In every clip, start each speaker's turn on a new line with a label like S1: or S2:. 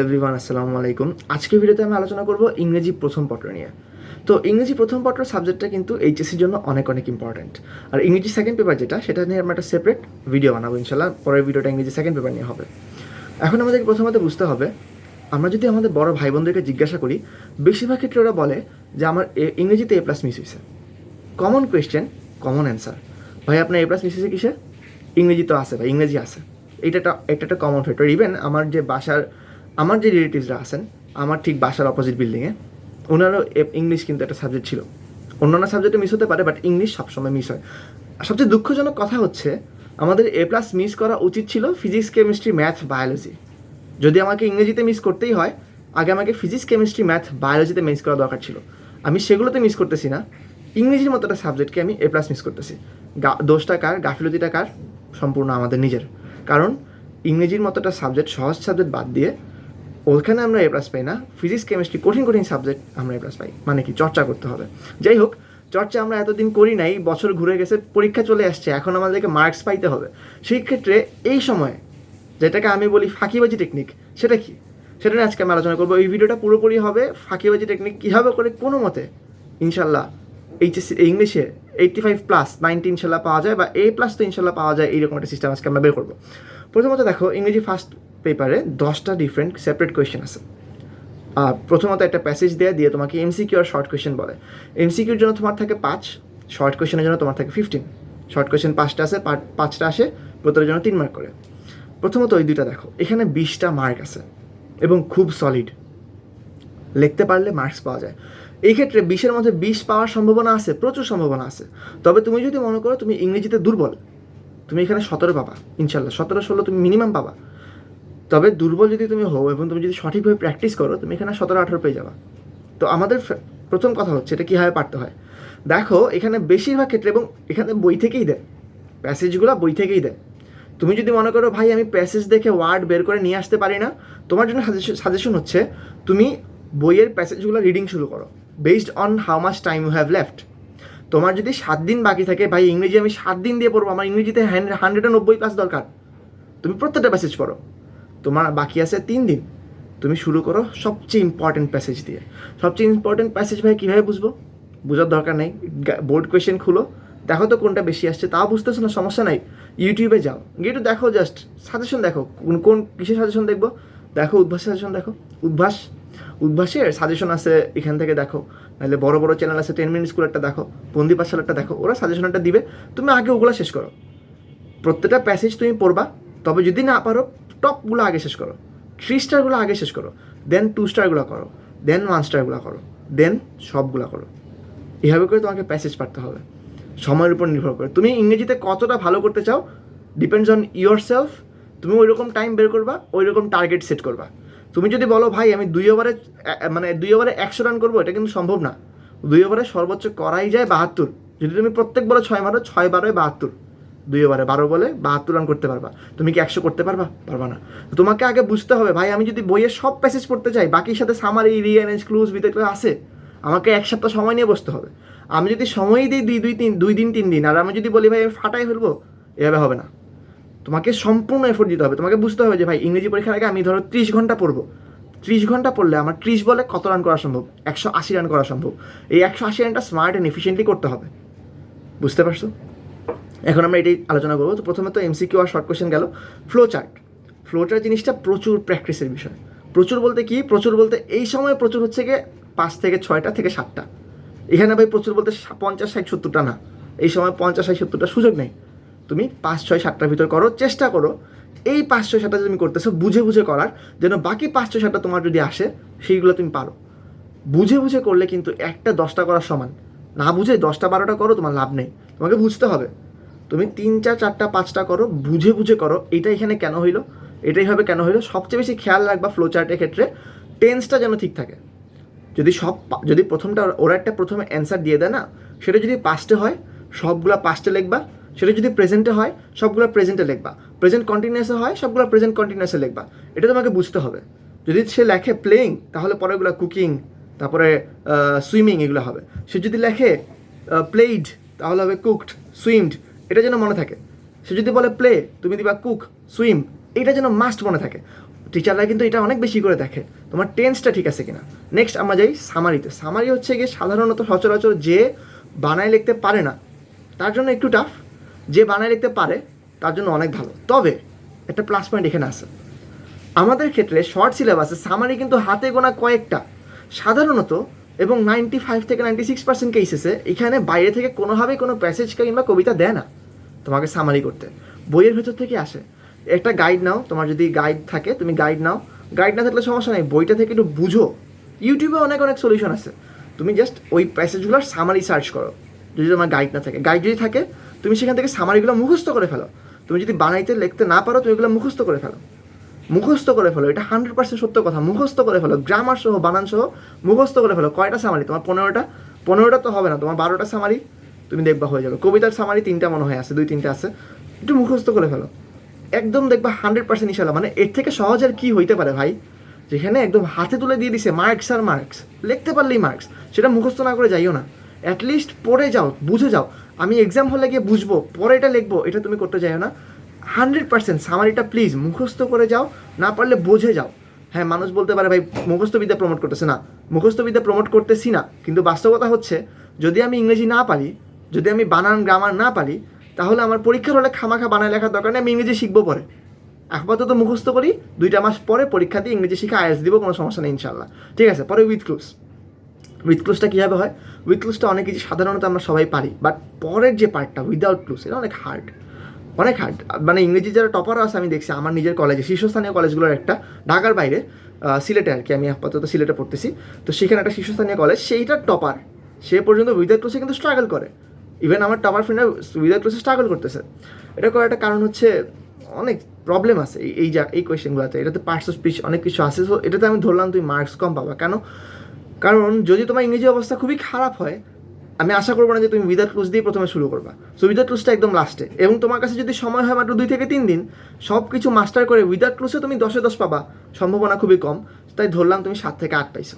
S1: Everyone আসসালামু আলাইকুম। আজকের ভিডিওতে আমি আলোচনা করব ইংরেজি প্রথম পত্র নিয়ে। তো ইংরেজি প্রথম পত্র সাবজেক্টটা কিন্তু এইচএসসির জন্য অনেক অনেক ইম্পর্ট্যান্ট। আর ইংরেজি সেকেন্ড পেপার সেটা নিয়ে আমরা একটা সেপারেট ভিডিও বানাবো ইনশাল্লাহ। পরের ভিডিওটা ইংরেজি সেকেন্ড পেপার নিয়ে হবে। এখন আমাদেরকে প্রথমত বুঝতে হবে, আমরা যদি আমাদের বড় ভাই বোনদেরকে জিজ্ঞাসা করি, বেশিরভাগ ক্ষেত্রে ওরা বলে যে আমার ইংরেজিতে A+ মিস হয়েছে। কমন কোয়েশ্চেন, কমন অ্যান্সার, ভাই আপনার A+ মিস হয়েছে কিসে? ইংরেজি তো আছে, ভাই ইংরেজি আছে। এটা একটা কমন ফ্যাক্টর। ইভেন আমার যে রিলেটিভসরা আছেন, আমার ঠিক বাসার অপোজিট বিল্ডিংয়ে, ওনারও ইংলিশ কিন্তু একটা সাবজেক্ট ছিল। অন্যান্য সাবজেক্টে মিস হতে পারে, বাট ইংলিশ সবসময় মিস হয়। সবচেয়ে দুঃখজনক কথা হচ্ছে, আমাদের A+ মিস করা উচিত ছিল ফিজিক্স, কেমিস্ট্রি, ম্যাথ, বায়োলজি। যদি আমাকে ইংরেজিতে মিস করতেই হয়, আগে আমাকে ফিজিক্স, কেমিস্ট্রি, ম্যাথ, বায়োলজিতে মিস করা দরকার ছিল। আমি সেগুলোতে মিস করতেছি না, ইংরেজির মতো একটা সাবজেক্টকে আমি A+ মিস করতেছি। দোষটা কার, গাফিলতিটা কার? সম্পূর্ণ আমাদের নিজের। কারণ ইংরেজির মতো একটা সাবজেক্ট, সহজ সাবজেক্ট বাদ দিয়ে ওখানে আমরা A+ পাই না, ফিজিক্স, কেমিস্ট্রি কঠিন কঠিন সাবজেক্ট আমরা A+ পাই। মানে কি, চর্চা করতে হবে। যাই হোক, চর্চা আমরা এতদিন করি নাই, বছর ঘুরে গেছে, পরীক্ষা চলে আসছে, এখন আমাদেরকে মার্কস পাইতে হবে। সেই ক্ষেত্রে এই সময় যেটাকে আমি বলি ফাঁকিবাজি টেকনিক, সেটা কি, সেটা নিয়ে আজকে আমি আলোচনা করবো। এই ভিডিওটা পুরোপুরি হবে ফাঁকিবাজি টেকনিক, কীভাবে করে কোনো মতে ইনশাল্লাহ এইচএসসি ইংলিশে 85+, 90 ইনশাল্লাহ পাওয়া যায়, বা A+ তো ইনশাল্লাহ পাওয়া যায়, এইরকম একটা সিস্টেম আজকে আমরা বের করবো। প্রথমত দেখো, ইংরেজি ফার্স্ট পেপারে 10টা ডিফারেন্ট সেপারেট কোয়েশ্চেন আছে। প্রথমত একটা প্যাসেজ দিয়ে তোমাকে MCQ আর শর্ট কোয়েশ্চেন বলে। MCQর জন্য তোমার থাকে 5, শর্ট কোয়েশ্চেনের জন্য তোমার থাকে 15। শর্ট কোয়েশ্চেন 5টা আছে, 5টা আসে, প্রত্যেকের জন্য 3 মার্ক করে। প্রথমত ওই দুইটা দেখো, এখানে 20টা মার্ক আছে এবং খুব সলিড, লিখতে পারলে মার্কস পাওয়া যায়। এই ক্ষেত্রে 20-এর মধ্যে 20 পাওয়ার সম্ভাবনা আছে, প্রচুর সম্ভাবনা আছে। তবে তুমি যদি মনে করো তুমি ইংরেজিতে দুর্বল, তুমি এখানে 17 পাবা ইনশাল্লাহ, 17-16 তুমি মিনিমাম পাবা। তবে দুর্বল যদি তুমি হও এবং তুমি যদি সঠিকভাবে প্র্যাকটিস করো, তুমি এখানে 17-18 পেয়ে যাবা। তো আমাদের প্রথম কথা হচ্ছে এটা কীভাবে পারতে হয়। দেখো, এখানে বেশিরভাগ ক্ষেত্রে, এবং এখানে বই থেকেই দেয়, প্যাসেজগুলো বই থেকেই দেয়। তুমি যদি মনে করো ভাই আমি প্যাসেজ দেখে ওয়ার্ড বের করে নিয়ে আসতে পারি না, তোমার জন্য সাজেশন হচ্ছে তুমি বইয়ের প্যাসেজগুলো রিডিং শুরু করো, based on how much time you have left. তোমার যদি 7 দিন বাকি থাকে, ভাই ইংরেজি আমি 7 দিন দিয়ে পড়বো, আমার ইংরেজিতে 190+ দরকার, তুমি প্রত্যেকটা প্যাসেজ পড়ো। তোমার বাকি আছে 3 দিন, তুমি শুরু করো সবচেয়ে ইম্পর্টেন্ট প্যাসেজ দিয়ে। সবচেয়ে ইম্পর্টেন্ট প্যাসেজ ভাই কীভাবে বুঝবো? বোঝার দরকার নেই, বোর্ড কোয়েশ্চেন খুলো, দেখো তো কোনটা বেশি আসছে। তাও বুঝতেছো না, সমস্যা নাই, ইউটিউবে যাও, গিয়ে একটু দেখো, জাস্ট সাজেশন দেখো, কোন কিসের সাজেশন দেখবো, দেখো উদ্ভাসের সাজেশন দেখো। উদ্ভাসের সাজেশন আছে, এখান থেকে দেখো। নাহলে বড় বড় চ্যানেল আছে, 10 মিনিট স্কুল একটা দেখো, বন্দি পাঠশালাটা দেখো, ওরা সাজেশন একটা দিবে, তুমি আগে ওগুলো শেষ করো। প্রত্যেকটা প্যাসেজ তুমি পড়বা, তবে যদি না পারো টপগুলো আগে শেষ করো, 3 স্টারগুলো আগে শেষ করো, দেন 2 স্টারগুলো করো, দেন 1 স্টারগুলো করো, দেন সবগুলো করো। এভাবে করে তোমাকে প্যাসেজ পারতে হবে, সময়ের উপর নির্ভর করে। তুমি ইংরেজিতে কতটা ভালো করতে চাও, ডিপেন্ডস অন ইয়োর সেলফ। তুমি ওই রকম টাইম বের করবা, ওই রকম টার্গেট সেট করবা। তুমি যদি বলো ভাই আমি 2 ওভারে 100 রান করবো, এটা কিন্তু সম্ভব না। 2 ওভারে সর্বোচ্চ করাই যায় 72। যদি তুমি প্রত্যেক বলে 6 মারো, 6-12-72, 2 ওভারে 12 বলে 72 রান করতে পারবা। তুমি কি 100 করতে পারবা? পারবা না। তোমাকে আগে বুঝতে হবে, ভাই আমি যদি বইয়ের সব প্যাসেজ পড়তে চাই, বাকির সাথে সামারি, রিঅ্যারেঞ্জ, ক্লুজ, বিতেগুলো আছে, আমাকে 1 সপ্তাহ সময় নিয়ে বসতে হবে। আমি যদি সময় দিই 2 দিন 3 দিন, আর আমি যদি বলি ভাই আমি ফাটাই ফেলবো, এভাবে হবে না। তোমাকে সম্পূর্ণ এফোর্ট দিতে হবে। তোমাকে বুঝতে হবে যে ভাই ইংরেজি পরীক্ষার আগে আমি ধরো 30 ঘন্টা পড়বো। 30 ঘন্টা পড়লে আমার 30 বলে কত রান করা সম্ভব? 180 রান করা সম্ভব। এই 180 রানটা স্মার্ট অ্যান্ড এফিসিয়েন্টলি করতে হবে। বুঝতে পারছো? এখন আমরা এটাই আলোচনা করবো। তো প্রথমে তো MCQ আর শর্ট কোয়েশ্চেন গেল। ফ্লো চার্ট জিনিসটা প্রচুর প্র্যাকটিসের বিষয়। প্রচুর বলতে কি? প্রচুর বলতে এই সময় প্রচুর হচ্ছে গিয়ে 5 থেকে 6টা থেকে 7টা। এখানে ভাই প্রচুর বলতে 50, 60, 70টা না। এই সময় 50, 60, 70টা সুযোগ নেই। তুমি 5, 6, 7টার ভিতর করো, চেষ্টা করো এই 5, 6, 7টা তুমি করতেছো বুঝে বুঝে করার, যেন বাকি 5, 6, 7টা তোমার যদি আসে সেইগুলো তুমি পারো। বুঝে বুঝে করলে কিন্তু একটা 10টা করার সমান। না বুঝে 10টা 12টা করো, তোমার লাভ নেই। তোমাকে বুঝতে হবে, তুমি 3, 4, 4টা 5টা করো, বুঝে বুঝে করো। এটা এখানে কেন হইলো, এটাই হবে কেন হইলো। সবচেয়ে বেশি খেয়াল রাখবা ফ্লো চার্টের ক্ষেত্রে টেন্সটা যেন ঠিক থাকে। যদি প্রথমটা ওরা একটা প্রথমে অ্যান্সার দিয়ে দেয় না, সেটা যদি পাস্টে হয় সবগুলা পাস্টে লিখবা, সেটা যদি প্রেজেন্টে হয় সবগুলো প্রেজেন্টে লিখবা, প্রেজেন্ট কন্টিনিউয়াসে হয় সবগুলো প্রেজেন্ট কন্টিনিউয়াসে লিখবা। এটা তোমাকে বুঝতে হবে। যদি সে লেখে প্লেইং, তাহলে পরেগুলো কুকিং, তারপরে সুইমিং, এগুলো হবে। সে যদি লেখে প্লেইড, তাহলে হবে কুকড, সুইমড, এটা যেন মনে থাকে। সে যদি বলে প্লে, তুমি দিবা কুক, সুইম, এটা যেন মাস্ট মনে থাকে। টিচাররা কিন্তু এটা অনেক বেশি করে দেখে তোমার টেন্সটা ঠিক আছে কিনা। নেক্সট আমরা যাই সামারিতে। সামারি হচ্ছে গিয়ে সাধারণত সচরাচর যে বানায় লিখতে পারে না তার জন্য একটু টাফ, যে বানায় লিখতে পারে তার জন্য অনেক ভালো। তবে একটা প্লাস পয়েন্ট এখানে আছে, আমাদের ক্ষেত্রে শর্ট সিলেবাসে সামারি কিন্তু হাতে গোনা কয়েকটা সাধারণত, এবং 95 থেকে 96% কেসেসে এখানে বাইরে থেকে কোনোভাবেই কোনো প্যাসেজ কিংবা কবিতা দেয় না তোমাকে সামারি করতে, বইয়ের ভেতর থেকে আসে। একটা গাইড নাও, তোমার যদি গাইড থাকে তুমি গাইড নাও, গাইড না থাকলে সমস্যা নেই, বইটা থেকে একটু বুঝো। ইউটিউবে অনেক অনেক সলিউশন আছে, তুমি জাস্ট ওই প্যাসেজগুলোর সামারি সার্চ করো। যদি তোমার গাইড না থাকে, গাইড যদি থাকে তুমি সেখান থেকে সামারিগুলো মুখস্থ করে ফেলো। তুমি যদি বানাইতে লিখতে না পারো তুমি এগুলো মুখস্থ করে ফেলো, মুখস্থ করে ফেলো। এটা 100% সত্য কথা, মুখস্থ করে ফেলো, গ্রামার সহ বানান সহ মুখস্থ করে ফেলো। কয়টা সামারি তোমার? 15টা তো হবে না, তোমার 12টা সামারি তুমি দেখবা হয়ে যাবে। কবিতার সামারি 3টা মনে হয় আছে, 2-3টা আছে, একটু মুখস্থ করে ফেলো, একদম দেখবা 100% ইনশাল্লাহ। মানে এর থেকে সহজ আর কি হইতে পারে ভাই, যেখানে একদম হাতে তুলে দিয়ে দিছে মার্কস আর মার্কস, লিখতে পারলেই মার্কস। সেটা মুখস্থ না করে যাইও না, অ্যাটলিস্ট পড়ে যাও, বুঝে যাও। আমি এক্সাম হলে গিয়ে বুঝবো পরে এটা লিখবো, এটা তুমি করতে যাইও না। 100% সামারিটা প্লিজ মুখস্থ করে যাও, না পারলে বুঝে যাও। হ্যাঁ, মানুষ বলতে পারে ভাই মুখস্থবিদ্যা প্রমোট করতেছে না, মুখস্থবিদ্যা প্রমোট করতেছি না, কিন্তু বাস্তবতা হচ্ছে যদি আমি ইংরেজি না পারি, যদি আমি বানান গ্রামার না পারি, তাহলে আমার পরীক্ষার হলে খামাখা বানায় লেখার দরকার নেই, আমি ইংরেজি শিখবো পরে। আপাতত মুখস্থ করি, 2টা মাস পরে পরীক্ষা দিয়ে ইংরেজি শিখে আইএলটিএস দিব, কোনো সমস্যা নেই ইনশাল্লাহ। ঠিক আছে, পরে উইথ ক্লুজ। উইথ ক্লুজটা কীভাবে হয়? উইথ ক্লুজটা অনেক কিছু সাধারণত আমরা সবাই পারি, বাট পরের যে পার্টটা উইদাউট ক্লুজ এটা অনেক হার্ড, অনেক হার্ড। মানে ইংরেজি যারা টপারও আছে আমি দেখছি আমার নিজের কলেজে, শীর্ষস্থানীয় কলেজগুলোর একটা, ঢাকার বাইরে সিলেটে আর কি, আমি আপাতত সিলেটে পড়তেছি, তো সেখানে একটা শীর্ষস্থানীয় কলেজ, সেইটার টপার সে পর্যন্ত উইদাউট ক্লুজে কিন্তু স্ট্রাগল করে। ইভেন আমার টপার ফ্রেন্ডরা উইদাউট ক্লুজে স্ট্রাগল করতেছে। এটা করার একটা কারণ হচ্ছে অনেক প্রবলেম আছে এই কোয়েশ্চেনগুলোতে, এটাতে পার্টস অফ স্পিচ অনেক কিছু আছে। সো এটাতে আমি ধরলাম তুমি মার্কস কম পাবা। কেন? কারণ যদি তোমার ইংরেজি অবস্থা খুবই খারাপ হয়, আমি আশা করবো না যে তুমি উইদাউট ক্লুজ দিয়ে প্রথমে শুরু করবা। সো উইদাউট ক্লুজটা একদম লাস্টে, এবং তোমার কাছে যদি সময় হয় মাত্র 2 থেকে 3 দিন সব কিছু মাস্টার করে উইদাউট ক্লুজে তুমি 10-এ 10 পাবা, সম্ভাবনা খুবই কম। তাই ধরলাম তুমি 7 থেকে 8 পাইছো,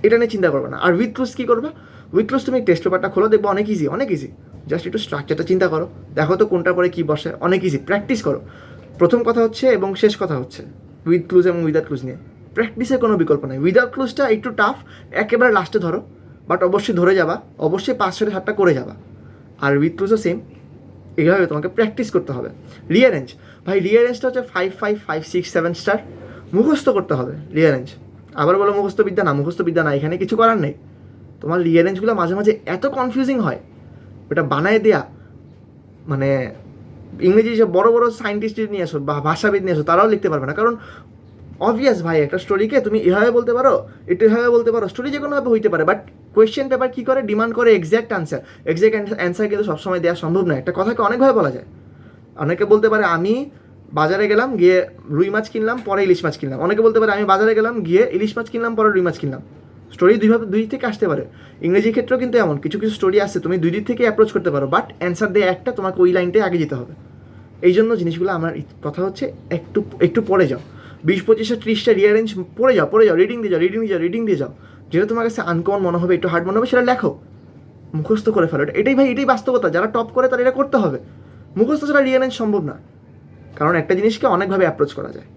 S1: এটা নিয়ে চিন্তা করবে না। আর উইথ ক্লুজ কী করবা? উইথ ক্লুজ তুমি টেস্ট পেপারটা খোলো, দেখবো অনেক ইজি, অনেক ইজি। জাস্ট একটু স্ট্রাকচারটা চিন্তা করো, দেখো তো কোনটার পরে কী বসে, অনেক ইজি। প্র্যাকটিস করো, প্রথম কথা হচ্ছে এবং শেষ কথা হচ্ছে উইথ ক্লুজ এবং উইদাউট ক্লুজ নিয়ে প্র্যাকটিসের কোনো বিকল্প নেই। উইদাউট ক্লুজটা একটু টাফ, একেবারে লাস্টে ধরো, বাট অবশ্যই ধরে যাবা, অবশ্যই 5-7টা করে যাবা। আর উইথ ক্লুজও সেম, এইভাবে তোমাকে প্র্যাকটিস করতে হবে। রিঅ্যারেঞ্জ, ভাই রিঅ্যারেঞ্জটা হচ্ছে 5, 5, 5, 6, 7 স্টার মুখস্থ করতে হবে রিঅ্যারেঞ্জ। আবার বলো মুখস্থবিদ্যা না, মুখস্থবিদ্যা না, এখানে কিছু করার নেই। তোমার রিঅ্যারেঞ্জগুলো মাঝে মাঝে এত কনফিউজিং হয়, ওটা বানায় দেয়া, মানে ইংরেজি যে বড় বড় সায়েন্টিস্ট নিয়ে আসো বা ভাষাবিদ নিয়ে আসো তারাও লিখতে পারবে না। কারণ অবভিয়াস ভাই, একটা স্টোরিকে তুমি এভাবে বলতে পারো, একটু এভাবে বলতে পারো, স্টোরি যে কোনোভাবে হইতে পারে, বাট কোয়েশ্চেন পেপার কী করে ডিমান্ড করে এক্স্যাক্ট আনসার। এক্স্যাক্ট অ্যান্সার কিন্তু সবসময় দেওয়া সম্ভব নয়। একটা কথাকে অনেকভাবে বলা যায়। অনেকে বলতে পারে আমি বাজারে গেলাম গিয়ে রুই মাছ কিনলাম পরে ইলিশ মাছ কিনলাম, অনেকে বলতে পারে আমি বাজারে গেলাম গিয়ে ইলিশ মাছ কিনলাম পরে রুই মাছ কিনলাম। স্টোরি দুই থেকে আসতে পারে। ইংরেজির ক্ষেত্রেও কিন্তু এমন কিছু কিছু স্টোরি আছে, তুমি 2 দিক থেকে অ্যাপ্রোচ করতে পারো, বাট অ্যান্সার দিয়ে একটা, তোমাকে ওই লাইনটাই আগে যেতে হবে। এই জন্য জিনিসগুলো আমার কথা হচ্ছে একটু একটু পড়ে যাও, 20, 25, 30টা রিঅ্যারেঞ্জ পড়ে যাও, রিডিং দিয়ে যাও, যেটা তোমার কাছে আনকমন মনে হবে, একটু হার্ড মনে হবে, সেটা লেখো, মুখস্থ করে ফেলো। এটাই ভাই, এটাই বাস্তবতা। যারা টপ করে তারা এটা করতে হবে। মুখস্থ ছাড়া রিঅ্যারেঞ্জ সম্ভব না, কারণ একটা জিনিসকে অনেকভাবে অ্যাপ্রোচ করা যায়।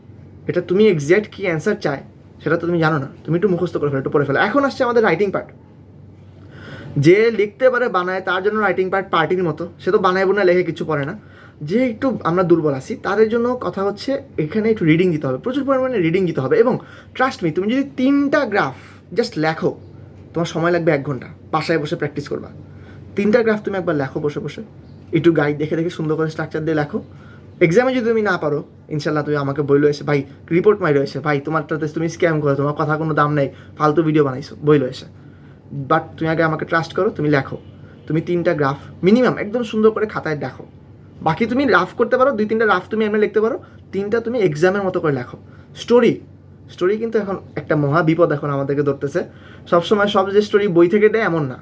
S1: এটা তুমি এক্স্যাক্ট কী অ্যান্সার চায় সেটা তো তুমি জানো না, তুমি একটু মুখস্থ করে ফেলো, একটু পড়ে ফেলো। এখন আসছে আমাদের রাইটিং পার্ট। যে লিখতে পারে বানায় তার জন্য রাইটিং পার্ট পার্টির মতো, সে তো বানায় বোনায় লেখে কিছু পড়ে না। যে একটু আমরা দুর্বল আছি তাদের জন্য কথা হচ্ছে এখানে একটু রিডিং দিতে হবে, প্রচুর পরিমাণে রিডিং দিতে হবে। এবং ট্রাস্ট মি, তুমি যদি 3টা গ্রাফ জাস্ট লেখো, তোমার সময় লাগবে 1 ঘন্টা, বাসায় বসে প্র্যাকটিস করবা। 3টা গ্রাফ তুমি একবার লেখো বসে বসে, একটু গাইড দেখে দেখে সুন্দর করে স্ট্রাকচার দিয়ে লেখো। এক্সামে যদি তুমি না পারো, ইনশাল্লাহ তুমি আমাকে বইলো এসে, ভাই রিপোর্ট মাইরো এসে, ভাই তোমারটাতে তুমি স্ক্যাম করো, তোমার কথা কোনো দাম নেই, ফালতু ভিডিও বানাইছো, বইলো এসে। বাট তুমি আগে আমাকে ট্রাস্ট করো, তুমি লেখো, তুমি 3টা গ্রাফ মিনিমাম একদম সুন্দর করে খাতায় দেখো। বাকি তুমি রাফ করতে পারো, 2-3টা রাফ তুমি এমনি লিখতে পারো, 3টা তুমি এক্সামের মতো করে লেখো। স্টোরি কিন্তু এখন একটা মহা বিপদ এখন আমাদেরকে ধরতেছে। সবসময় সব যে স্টোরি বই থেকে দেয় এমন না,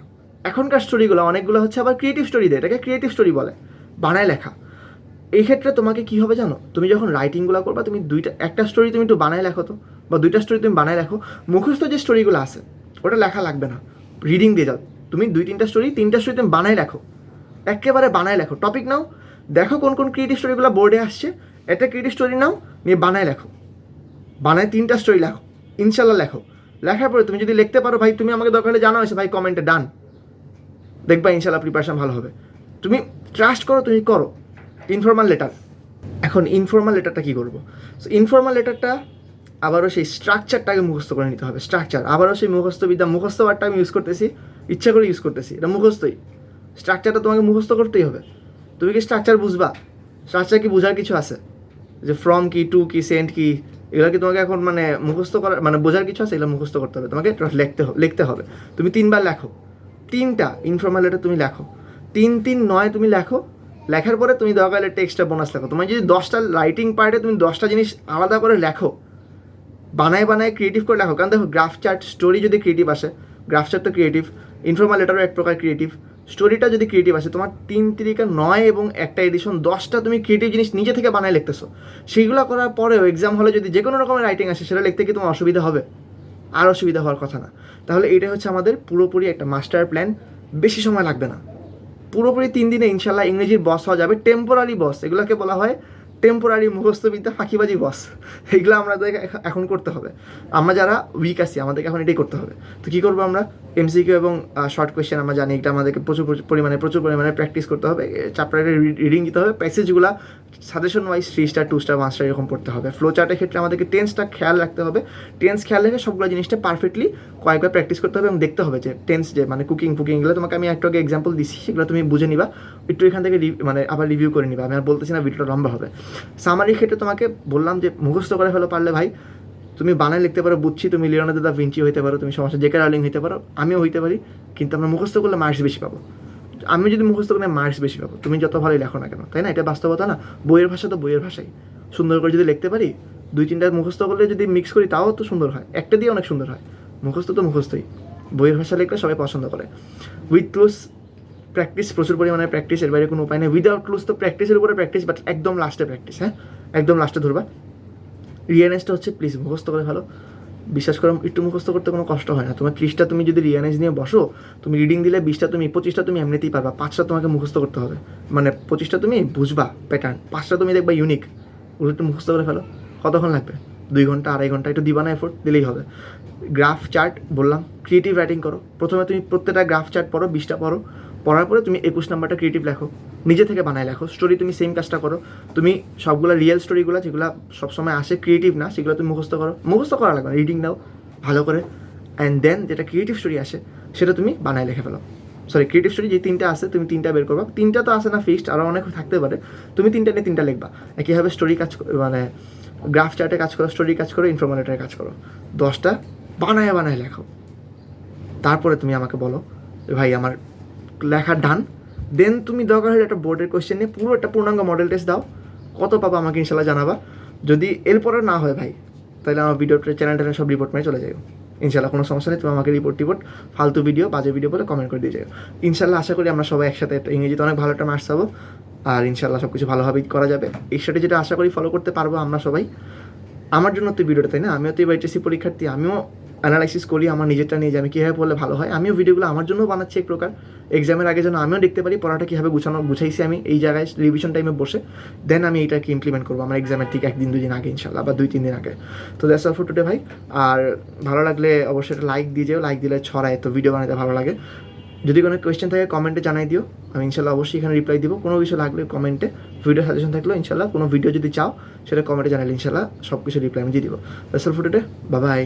S1: এখনকার স্টোরিগুলো অনেকগুলো হচ্ছে আবার ক্রিয়েটিভ স্টোরি দেয়, এটাকে ক্রিয়েটিভ স্টোরি বলে, বানায় লেখা। এই ক্ষেত্রে তোমাকে কী হবে জানো, তুমি যখন রাইটিংগুলো করবা, তুমি একটা স্টোরি তুমি একটু বানায় লেখো তো, বা 2টা স্টোরি তুমি বানায় লেখো। মুখস্থ যে স্টোরিগুলো আছে ওটা লেখা লাগবে না, রিডিং দিয়ে যাও। তুমি 2-3টা স্টোরি, 3টা স্টোরি তুমি বানায় লেখো, একেবারে বানায় লেখো। টপিক নাও, দেখো কোন কোন ক্রিয়েটিভ স্টোরিগুলো বোর্ডে আসছে, একটা ক্রিয়েটিভ স্টোরি নাও, নিয়ে বানায় লেখো। বানায় 3টা স্টোরি লেখো, ইনশাল্লাহ লেখো। লেখার পরে তুমি যদি লিখতে পারো ভাই, তুমি আমাকে দরকার হলে জানাও এসে ভাই কমেন্টে ডান, দেখবা ইনশাল্লাহ প্রিপারেশন ভালো হবে। তুমি ট্রাস্ট করো, তুমি করো। ইনফর্মাল লেটার, এখন ইনফর্মাল লেটারটা কী করবো? সো ইনফর্মাল লেটারটা আবারও সেই স্ট্রাকচারটাকে মুখস্থ করে নিতে হবে। স্ট্রাকচার আবারও সেই মুখস্থবিদ্যা, মুখস্থ ওয়ার্ডটা আমি ইউজ করতেছি, ইচ্ছা করে ইউজ করতেছি, এটা মুখস্থই। স্ট্রাকচারটা তোমাকে মুখস্থ করতেই হবে। তুমি কি স্ট্রাকচার বুঝবা? স্ট্রাকচার কি বোঝার কিছু আছে? যে ফ্রম কি, টু কি, সেন্ট কি, এগুলো কি তোমাকে এখন মানে মুখস্থ করার মানে বোঝার কিছু আছে? এগুলো মুখস্থ করতে হবে, তোমাকে লিখতে হবে। তুমি 3বার লেখো, 3টা ইনফর্মাল লেটার তুমি লেখো, 3-3-9 তুমি লেখো। লেখার পরে তুমি দরকার হলে টেক্সটটা বোনাস লেখো। তোমার যদি 10টা রাইটিং পার্টে তুমি 10টা জিনিস আলাদা করে লেখো, বানায় ক্রিয়েটিভ করে লেখো। কারণ দেখো, গ্রাফ চার্ট স্টোরি যদি ক্রিয়েটিভ আসে, গ্রাফ চার্ট তো ক্রিয়েটিভ, ইনফর্মাল লেটারও এক প্রকার ক্রিয়েটিভ, স্টোরিটা যদি ক্রিয়েটিভ আসে, তোমার 3-3-9 এবং একটা এডিশন 10টা তুমি ক্রিয়েটিভ জিনিস নিজে থেকে বানায় লিখতেছো। সেইগুলো করার পরেও এক্সাম হলে যদি যে কোনো রকমের রাইটিং আসে, সেটা লিখতে কি তোমার অসুবিধা হবে? আর অসুবিধা হওয়ার কথা না। তাহলে এটা হচ্ছে আমাদের পুরোপুরি একটা মাস্টার প্ল্যান, বেশি সময় লাগবে না। পুরোপুরি 3 দিনে ইনশাল্লাহ ইংরেজির বস হওয়া যাবে। টেম্পোরারি বস, এগুলোকে বলা হয় টেম্পোরারি মুখস্থবিদ্যা, ফাঁকিবাজি বস। এগুলো আমাদের এখন করতে হবে। আমরা যারা উইক আছি, আমাদেরকে এখন এটাই করতে হবে। তো কী করবো আমরা? এমসিকিউ এবং শর্ট কোয়েশ্চেন আমরা জানি, এটা আমাদেরকে প্রচুর পরিমাণে প্র্যাকটিস করতে হবে। চ্যাপ্টারে রিডিং দিতে হবে, প্যাসেজগুলো suggestion wise 3 star 2 star 1 star এরকম পড়তে হবে। ফ্লো চার্টের ক্ষেত্রে আমাদেরকে টেন্সটা খেয়াল রাখতে হবে। টেন্স খেয়াল রেখে সবগুলো জিনিসটা পারফেক্টলি কয়েকবার প্র্যাকটিস করতে হবে এবং দেখতে হবে যে টেন্স যে মানে কুকিং এগুলো তোমাকে আমি একটু আগে এক্সাম্পল দিচ্ছি, সেগুলো তুমি বুঝে নিবা, একটু এখান থেকে মানে আবার রিভিউ করে নিবা। আমি আর বলতেছি না, ভিডিওটা লম্বা হবে। সামারির ক্ষেত্রে তোমাকে বললাম যে মুখস্থ করে ফেলো পারলে ভাই, তুমি বানায় লিখতে পারো, বুঝছি তুমি লিওনার্দো দা ভিঞ্চি হইতে পারো, তুমি সমস্যা জেকে রাউলিং হইতে পারো, আমিও হইতে পারি, কিন্তু আমরা মুখস্থ করলে মার্কস বেশি পাবো। আমি যদি মুখস্থ করলে মার্কস বেশি পাবো, তুমি যত ভালোই লেখো না কেন, তাই না? এটা বাস্তবতা না? বইয়ের ভাষা তো বইয়ের ভাষাই, সুন্দর করে যদি লিখতে পারি, 2-3টা মুখস্থ করলে যদি মিক্স করি, তাও তো সুন্দর হয়। একটা দিয়ে অনেক সুন্দর হয়। মুখস্থ তো মুখস্থই, বইয়ের ভাষা লিখলে সবাই পছন্দ করে। উইথ ক্লোজ প্র্যাকটিস, প্রচুর পরিমাণে প্র্যাকটিস, এর বাইরে কোনো উপায় নেই। উইদাউট ক্লোজ তো প্র্যাকটিসের উপরে প্র্যাকটিস, বাট একদম লাস্টে প্র্যাকটিস, হ্যাঁ, একদম লাস্টে ধরবা। রিয়ানেসটা হচ্ছে প্লিজ মুখস্থ করে ভালো। বিশ্বাস করো, একটু মুখস্থ করতে কোনো কষ্ট হয় না। তোমার 30টা তুমি যদি রিয়ানাইজ নিয়ে বসো, তুমি রিডিং দিলে 25টা তুমি এমনিতেই পারবা। 5টা তোমাকে মুখস্থ করতে হবে, মানে 25টা তুমি বুঝবা প্যাটার্ন, 5টা তুমি দেখবা ইউনিক। ওগুলো একটু মুখস্থ করে ফেলো। কতক্ষণ লাগবে? 2 ঘন্টা 2.5 ঘন্টা, একটু দিবা না, এফোর্ট দিলেই হবে। গ্রাফ চার্ট বললাম, ক্রিয়েটিভ রাইটিং করো। প্রথমে তুমি প্রত্যেকটা গ্রাফ চার্ট পড়ো, 20টা পড়ো। পড়ার পরে তুমি 21 নাম্বারটা ক্রিয়েটিভ লেখো, নিজে থেকে বানায় লেখো। স্টোরি তুমি সেম কাজটা করো। তুমি সবগুলো রিয়েল স্টোরিগুলো যেগুলো সবসময় আসে ক্রিয়েটিভ না, সেগুলো তুমি মুখস্থ করো। মুখস্থ করা লাগবে না, রিডিং দাও ভালো করে। অ্যান্ড দেন যেটা ক্রিয়েটিভ স্টোরি আসে, সেটা তুমি বানায় লিখে ফেলো। সরি, ক্রিয়েটিভ স্টোরি যে 3টা আছে, তুমি 3টা বের করবা। 3টা তো আসে না ফিক্সড, আরও অনেক থাকতে পারে। তুমি 3টা নিয়ে 3টা লিখবা। একইভাবে স্টোরি কাজ মানে গ্রাফ চার্টে কাজ করো, স্টোরি কাজ করো, ইনফর্মাল লেটারে কাজ করো। 10টা বানায় লেখো। তারপরে তুমি আমাকে বলো ভাই আমার লেখা ডান। দেন তুমি দরকার হলে একটা বোর্ডের কোয়েশ্চেন নিয়ে পুরো একটা পূর্ণাঙ্গ মডেল টেস্ট দাও। কত পাবা আমাকে ইনশাল্লাহ জানাবা। যদি এরপরে না হয় ভাই, তাহলে আমার ভিডিওটা চ্যানেল সব রিপোর্ট মেরে চলে যাও। ইনশাল্লাহ কোনো সমস্যা নেই, তুমি আমাকে রিপোর্ট ফালতু ভিডিও, বাজে ভিডিও বলে কমেন্ট করে দিয়ে যাও। ইনশাল্লাহ আশা করি আমরা সবাই একসাথে একটা ইংরেজিতে অনেক ভালো একটা মার্কস পাবো, আর ইনশাল্লাহ সব কিছু ভালোভাবেই করা যাবে। এই স্ট্র্যাটেজিটা আশা করি ফলো করতে পারবো আমরা সবাই। আমার জন্য তো ভিডিওটা, তাই না? আমিও তো এবার এইচএসসি পরীক্ষার্থী, আমিও অ্যানালাইসিস করি আমার নিজেরটা নিয়ে যে আমি কীভাবে পড়লে ভালো হয়। আমিও ভিডিওগুলো আমার জন্য বানাচ্ছি এক প্রকার, এক্সামের আগে যেন আমিও দেখতে পারি পড়াটা কীভাবে গুছাইছি আমি এই জায়গায় রিভিশন টাইমে বসে। দেন আমি এটাকে ইমপ্লিমেন্ট করবো আমার এক্সামের ঠিক 1-2 দিন আগে ইনশাল্লাহ, বা 2-3 দিন আগে। তো দ্যাটস অল ফর টুডে ভাই। আর ভালো লাগলে অবশ্যই একটা লাইক দিয়ে যাও, লাইক দিলে ছড়ায়, তো ভিডিও বানাতে ভালো লাগে। যদি কোনো কোয়েশ্চেন থাকে কমেন্টে জানাই দিও, আমি ইনশাল্লাহ অবশ্যই এখানে রিপ্লাই দিব। কোনো বিষয় লাগলে কমেন্টে, ভিডিও সাজেশন থাকলেও ইনশাল্লাহ, কোনো ভিডিও যদি চাও সেটা কমেন্টে জানালে ইনশাল্লাহ সব কিছু রিপ্লাই আমি দিয়ে দিব। That's all for today, bye bye.